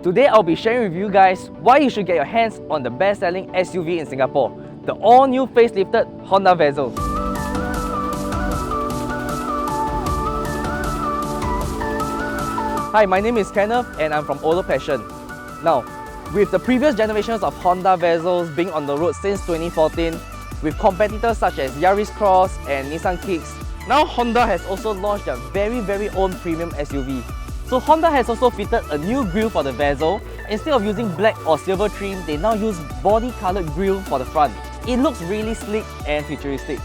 Today I'll be sharing with you guys why you should get your hands on the best-selling SUV in Singapore, the all-new facelifted Honda Vezel. Hi, my name is Kenneth and I'm from Auto Passion. Now, with the previous generations of Honda Vezels being on the road since 2014, with competitors such as Yaris Cross and Nissan Kicks, now Honda has also launched their very own premium SUV. So Honda has also fitted a new grille for the Vezel. Instead of using black or silver trim, they now use body-colored grille for the front. It looks really sleek and futuristic.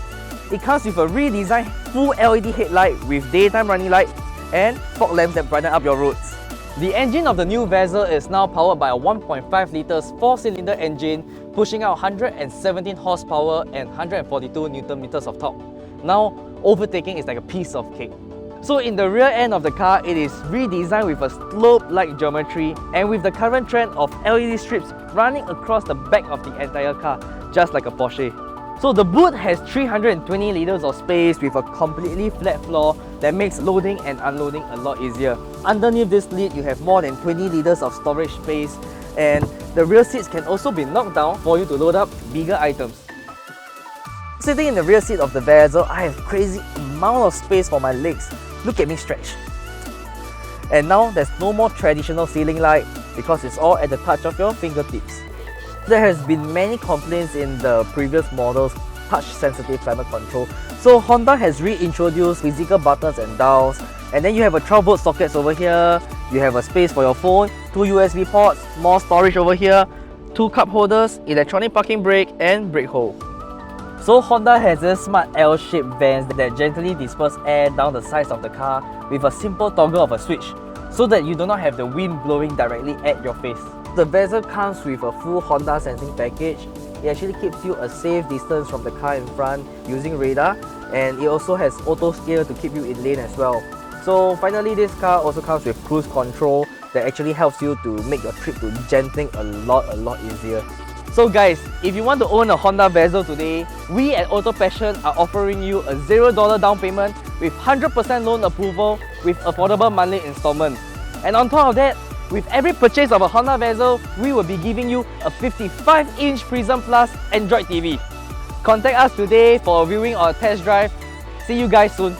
It comes with a redesigned full LED headlight with daytime running lights and fog lamps that brighten up your roads. The engine of the new Vezel is now powered by a 1.5 litres 4-cylinder engine, pushing out 117 horsepower and 142 Newton meters of torque. Now, overtaking is like a piece of cake. So in the rear end of the car, it is redesigned with a slope-like geometry and with the current trend of LED strips running across the back of the entire car, just like a Porsche. So the boot has 320 litres of space with a completely flat floor that makes loading and unloading a lot easier. Underneath this lid, you have more than 20 litres of storage space, and the rear seats can also be knocked down for you to load up bigger items. Sitting in the rear seat of the Vezel, I have crazy amount of space for my legs. Look at me stretch. And now there's no more traditional ceiling light because it's all at the touch of your fingertips. There has been many complaints in the previous models, touch-sensitive climate control. So Honda has reintroduced physical buttons and dials. And then you have a 12-volt sockets over here. You have a space for your phone, 2 USB ports, more storage over here, 2 cup holders, electronic parking brake, and brake hole. So Honda has this smart L-shaped vents that gently disperse air down the sides of the car with a simple toggle of a switch, so that you do not have the wind blowing directly at your face. The Vezel comes with a full Honda sensing package. It actually keeps you a safe distance from the car in front using radar, and it also has auto steer to keep you in lane as well. So finally, this car also comes with cruise control that actually helps you to make your trip to Genting a lot easier. So guys, if you want to own a Honda Vezel today, we at Auto Passion are offering you a $0 down payment with 100% loan approval with affordable monthly installment. And on top of that, with every purchase of a Honda Vezel, we will be giving you a 55-inch Prism Plus Android TV. Contact us today for a viewing or a test drive. See you guys soon.